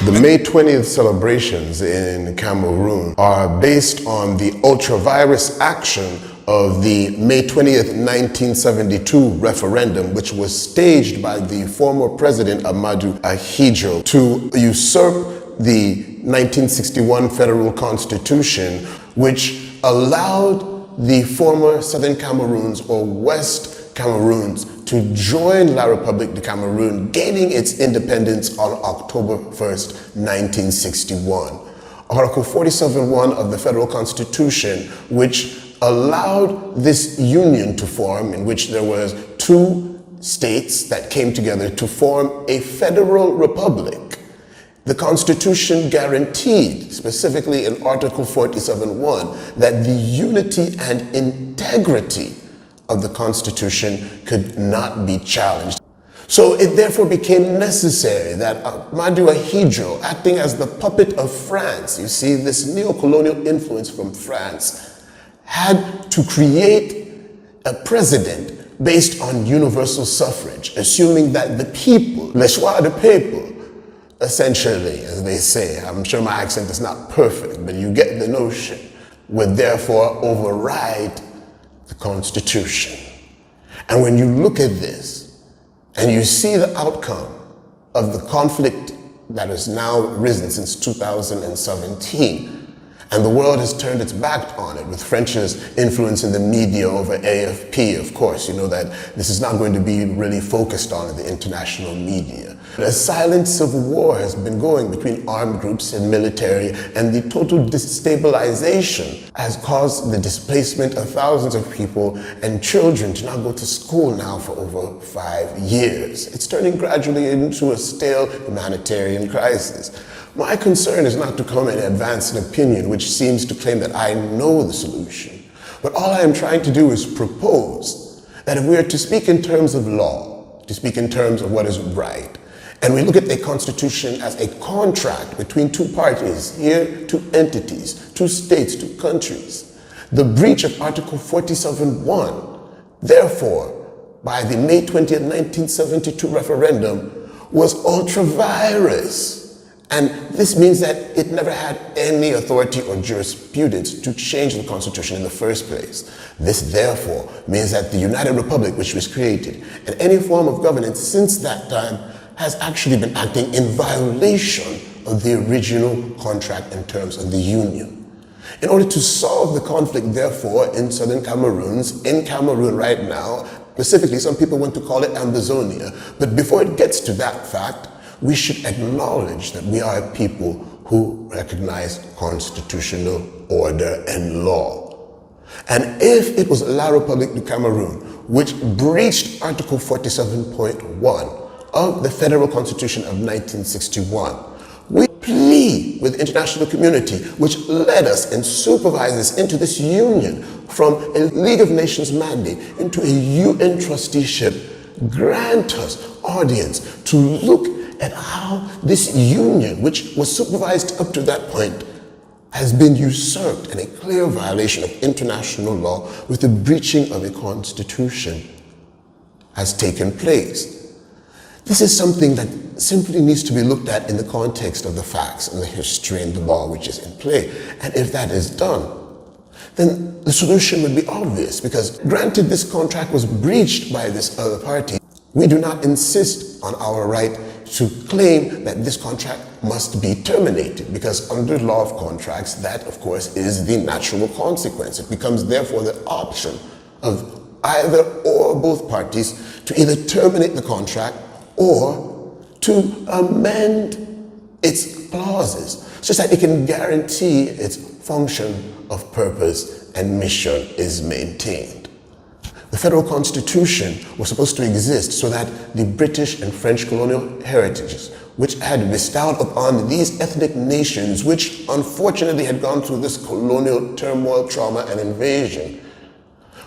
The May 20th celebrations in Cameroon are based on the ultra-virus action of the May 20th, 1972 referendum, which was staged by the former president Amadou Ahidjo to usurp the 1961 federal constitution, which allowed the former Southern Cameroons or West Cameroons to join La République de Cameroun, gaining its independence on October 1st, 1961. Article 47.1 of the Federal Constitution, which allowed this union to form, in which there was two states that came together to form a federal republic. The Constitution guaranteed, specifically in Article 47.1, that the unity and integrity of the Constitution could not be challenged. So it therefore became necessary that Amadou Ahidjo, acting as the puppet of France, you see this neo-colonial influence from France, had to create a president based on universal suffrage, assuming that the people, le choix du peuple, essentially, as they say, I'm sure my accent is not perfect, but you get the notion, would therefore override the Constitution. And when you look at this and you see the outcome of the conflict that has now risen since 2017, and the world has turned its back on it, with French's influence in the media over AFP, of course. You know that this is not going to be really focused on in the international media. A silent civil war has been going between armed groups and military, and the total destabilization has caused the displacement of thousands of people and children to not go to school now for over 5 years. It's turning gradually into a stale humanitarian crisis. My concern is not to come and advance an opinion which seems to claim that I know the solution, but all I am trying to do is propose that if we are to speak in terms of law, to speak in terms of what is right, and we look at a constitution as a contract between two parties, here two entities, two states, two countries, the breach of Article 47.1, therefore, by the May 20th, 1972 referendum, was ultra-virus. And this means that it never had any authority or jurisprudence to change the Constitution in the first place. This, therefore, means that the United Republic, which was created, and any form of governance since that time, has actually been acting in violation of the original contract in terms of the Union. In order to solve the conflict, therefore, in Southern Cameroons, in Cameroon right now, specifically, some people want to call it Ambazonia, but before it gets to that fact, we should acknowledge that we are a people who recognize constitutional order and law. And if it was La République du Cameroun which breached Article 47.1 of the Federal Constitution of 1961, we plead with the international community, which led us and supervised us into this union from a League of Nations mandate into a UN trusteeship, grant us audience to look at how this union, which was supervised up to that point, has been usurped in a clear violation of international law with the breaching of a constitution has taken place. This is something that simply needs to be looked at in the context of the facts and the history and the law which is in play. And if that is done, then the solution would be obvious, because granted this contract was breached by this other party, we do not insist on our right to claim that this contract must be terminated, because under law of contracts, that of course is the natural consequence. It becomes therefore the option of either or both parties to either terminate the contract or to amend its clauses such that it can guarantee its function of purpose and mission is maintained. The Federal Constitution was supposed to exist so that the British and French colonial heritages, which had bestowed upon these ethnic nations, which unfortunately had gone through this colonial turmoil, trauma, and invasion,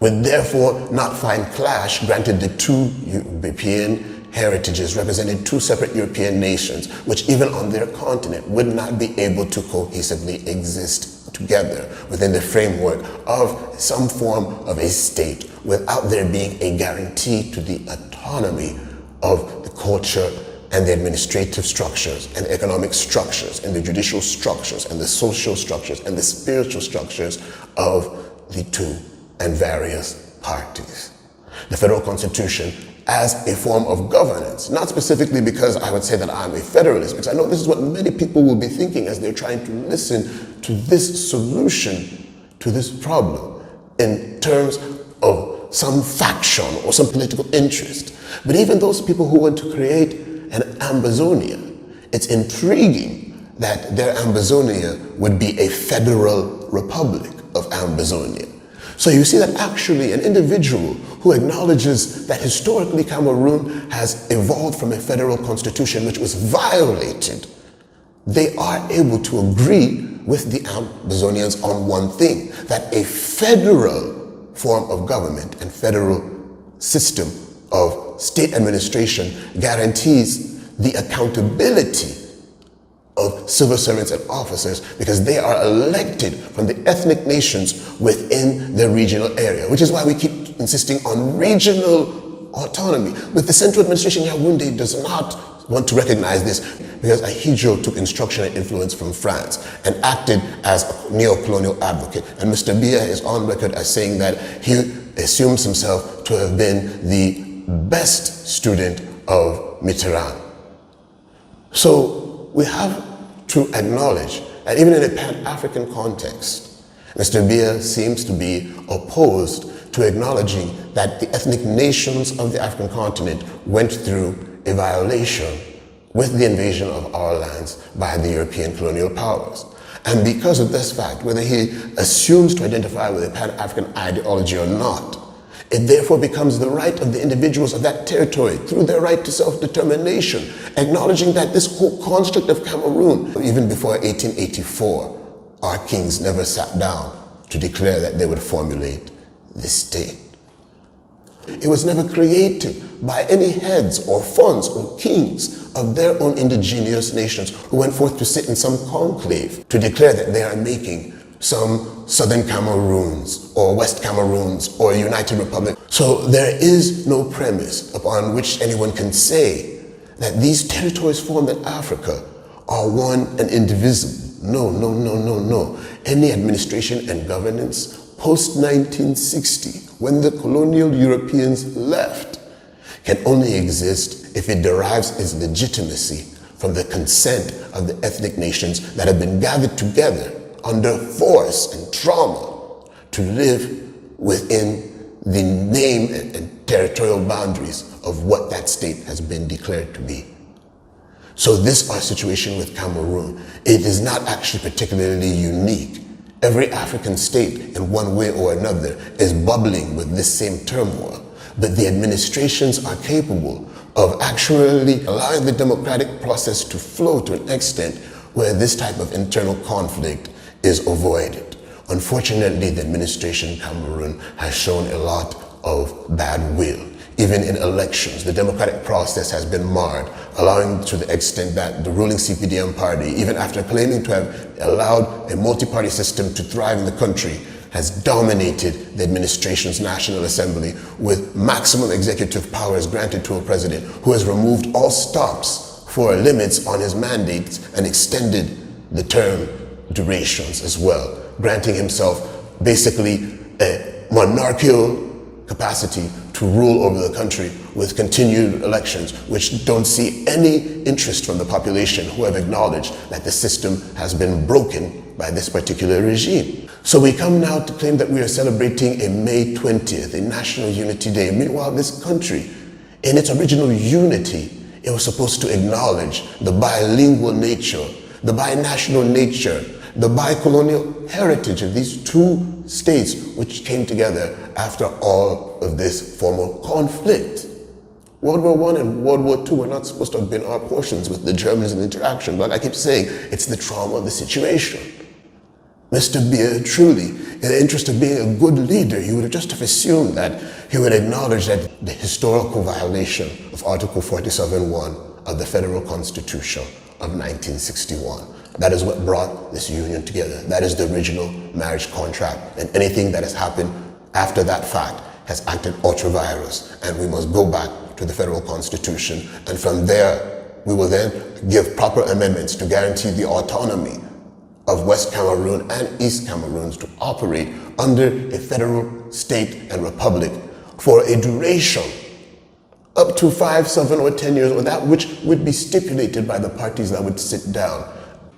would therefore not find clash. Granted, the two European heritages represented two separate European nations, which even on their continent would not be able to cohesively exist together within the framework of some form of a state, without there being a guarantee to the autonomy of the culture and the administrative structures and economic structures and the judicial structures and the social structures and the spiritual structures of the two and various parties. The federal constitution as a form of governance, not specifically because I would say that I'm a federalist, because I know this is what many people will be thinking as they're trying to listen to this solution to this problem in terms of some faction or some political interest. But even those people who want to create an Ambazonia, it's intriguing that their Ambazonia would be a federal republic of Ambazonia. So you see that actually an individual who acknowledges that historically Cameroon has evolved from a federal constitution which was violated, they are able to agree with the Ambazonians on one thing, that a federal form of government and federal system of state administration guarantees the accountability of civil servants and officers because they are elected from the ethnic nations within the regional area, which is why we keep insisting on regional autonomy. But the central administration Yaoundé does not want to recognize this because Ahidjo took instruction and influence from France and acted as a neo-colonial advocate. And Mr. Biya is on record as saying that he assumes himself to have been the best student of Mitterrand. So we have to acknowledge that even in a Pan-African context, Mr. Biya seems to be opposed to acknowledging that the ethnic nations of the African continent went through a violation with the invasion of our lands by the European colonial powers. And because of this fact, whether he assumes to identify with a Pan-African ideology or not, it therefore becomes the right of the individuals of that territory through their right to self-determination, acknowledging that this whole construct of Cameroon, even before 1884, our kings never sat down to declare that they would formulate this state. It was never created by any heads or funds or kings of their own indigenous nations who went forth to sit in some conclave to declare that they are making some Southern Cameroons or West Cameroons or a United Republic. So there is no premise upon which anyone can say that these territories formed in Africa are one and indivisible. No, no, no, no, no. Any administration and governance post-1960, when the colonial Europeans left, can only exist if it derives its legitimacy from the consent of the ethnic nations that have been gathered together under force and trauma to live within the name and territorial boundaries of what that state has been declared to be. So this our situation with Cameroon. It is not actually particularly unique. Every African state, in one way or another, is bubbling with this same turmoil. But the administrations are capable of actually allowing the democratic process to flow to an extent where this type of internal conflict is avoided. Unfortunately, the administration in Cameroon has shown a lot of bad will. Even in elections, the democratic process has been marred, allowing to the extent that the ruling CPDM party, even after claiming to have allowed a multi-party system to thrive in the country, has dominated the administration's National Assembly with maximum executive powers granted to a president who has removed all stops for limits on his mandates and extended the term durations as well, granting himself basically a monarchical capacity to rule over the country with continued elections, which don't see any interest from the population who have acknowledged that the system has been broken by this particular regime. So we come now to claim that we are celebrating a May 20th, a National Unity Day. Meanwhile, this country, in its original unity, it was supposed to acknowledge the bilingual nature, the binational nature, the bicolonial heritage of these two states which came together after all of this formal conflict. World War I and World War II were not supposed to have been our portions with the Germans in interaction, but I keep saying it's the trauma of the situation. Mr. Biya, truly, in the interest of being a good leader, you would have just have assumed that he would acknowledge that the historical violation of Article 47(1) of the Federal Constitution of 1961. That is what brought this union together. That is the original marriage contract. And anything that has happened after that fact has acted ultra-virus. And we must go back to the Federal Constitution and from there we will then give proper amendments to guarantee the autonomy of West Cameroon and East Cameroon to operate under a federal state and republic for a duration up to 5, 7, or 10 years, or that which would be stipulated by the parties that would sit down,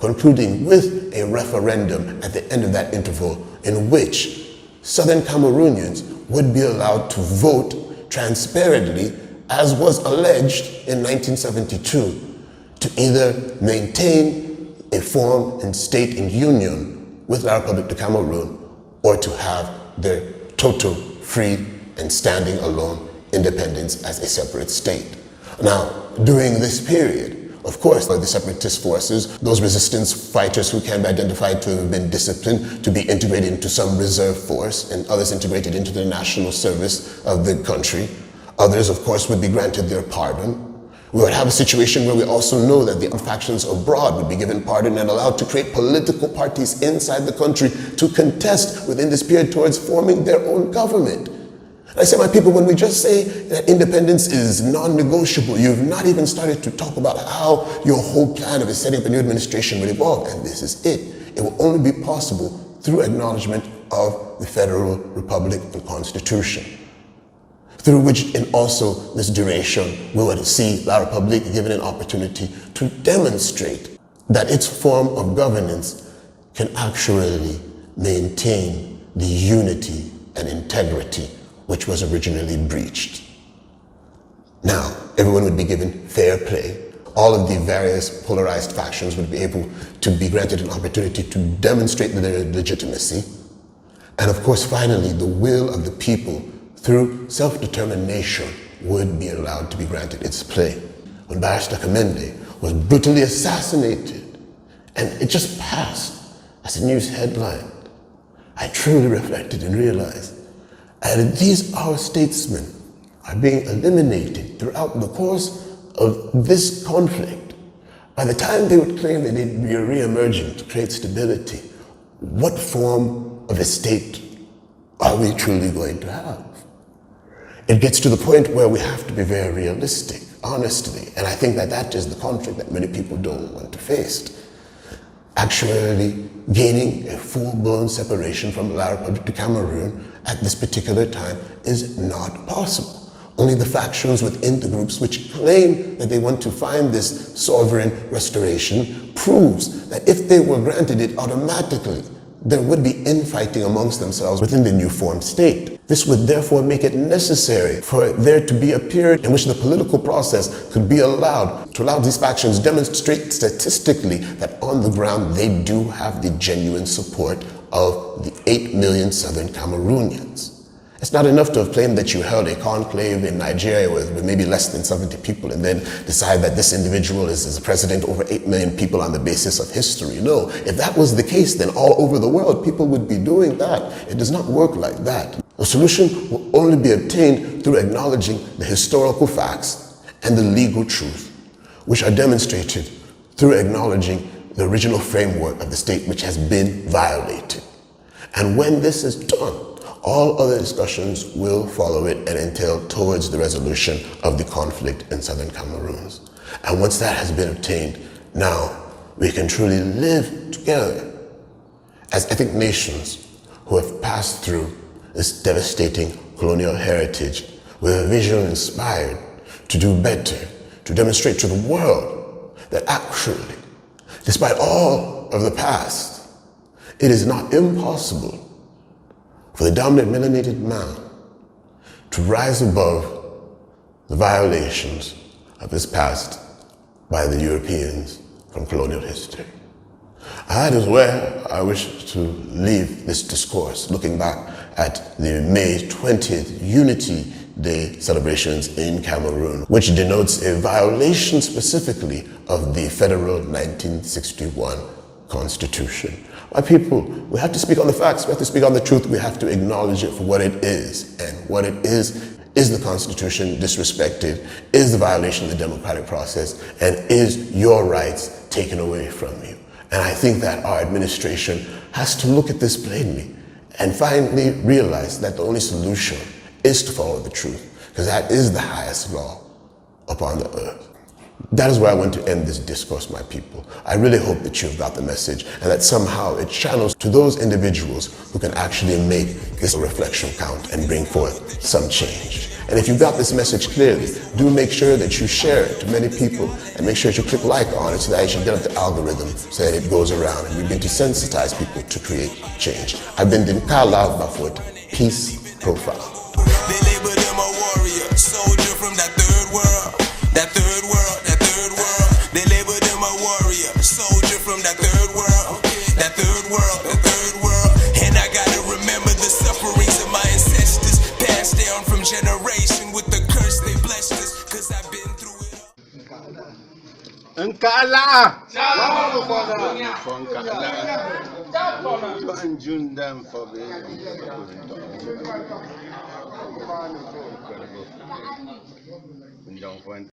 concluding with a referendum at the end of that interval in which Southern Cameroonians would be allowed to vote transparently, as was alleged in 1972, to either maintain a form and state in union with La Republique de Cameroon, or to have their total, free, and standing alone independence as a separate state. Now, during this period, of course, the separatist forces, those resistance fighters who can be identified to have been disciplined, to be integrated into some reserve force, and others integrated into the national service of the country. Others, of course, would be granted their pardon. We would have a situation where we also know that the factions abroad would be given pardon and allowed to create political parties inside the country to contest within this period towards forming their own government. I say, my people, when we just say that independence is non-negotiable, you've not even started to talk about how your whole plan of setting up a new administration will evolve. And this is it. It will only be possible through acknowledgement of the Federal Republic and Constitution, through which, in also this duration, we would see La Republique given an opportunity to demonstrate that its form of governance can actually maintain the unity and integrity which was originally breached. Now, everyone would be given fair play. All of the various polarized factions would be able to be granted an opportunity to demonstrate their legitimacy. And of course, finally, the will of the people through self-determination would be allowed to be granted its play. When Barrister Kamende was brutally assassinated, and it just passed as a news headline, I truly reflected and realized that these our statesmen are being eliminated throughout the course of this conflict. By the time they would claim that they'd be re-emerging to create stability, what form of a state are we truly going to have? It gets to the point where we have to be very realistic, honestly, and I think that that is the conflict that many people don't want to face. Actually gaining a full-blown separation from La Republique de Cameroun at this particular time is not possible. Only the factions within the groups which claim that they want to find this sovereign restoration proves that if they were granted it automatically, there would be infighting amongst themselves within the new formed state. This would therefore make it necessary for there to be a period in which the political process could be allowed to allow these factions demonstrate statistically that on the ground they do have the genuine support of the 8 million Southern Cameroonians. It's not enough to have claimed that you held a conclave in Nigeria with maybe less than 70 people and then decide that this individual is a president over 8 million people on the basis of history. No, if that was the case, then all over the world people would be doing that. It does not work like that. The solution will only be obtained through acknowledging the historical facts and the legal truth, which are demonstrated through acknowledging the original framework of the state which has been violated. And when this is done, all other discussions will follow it and entail towards the resolution of the conflict in Southern Cameroon. And once that has been obtained, now we can truly live together as ethnic nations who have passed through this devastating colonial heritage with a vision inspired to do better, to demonstrate to the world that actually, despite all of the past, it is not impossible for the dominant melanated man to rise above the violations of his past by the Europeans from colonial history. And that is where I wish to leave this discourse, looking back at the May 20th Unity Day celebrations in Cameroon, which denotes a violation specifically of the federal 1961 Constitution. My people, we have to speak on the facts, we have to speak on the truth, we have to acknowledge it for what it is. And what it is the Constitution disrespected, is the violation of the democratic process, and is your rights taken away from you. And I think that our administration has to look at this plainly and finally realize that the only solution is to follow the truth, because that is the highest law upon the earth. That is where I want to end this discourse, my people. I really hope that you've got the message and that somehow it channels to those individuals who can actually make this reflection count and bring forth some change. And if you've got this message clearly, do make sure that you share it to many people and make sure that you click like on it so that you can get up the algorithm so that it goes around and we begin to sensitize people to create change. I've been Dinkala Bafut, Peace Profile. They label them a warrior, soldier from that third world, that third world, that third world. They label them a warrior, soldier from that third world, that third world, that third world. And I gotta remember the sufferings of my ancestors, passed down from generation with the curse they blessed us, cause I've been through it. Nkala! Nkala! For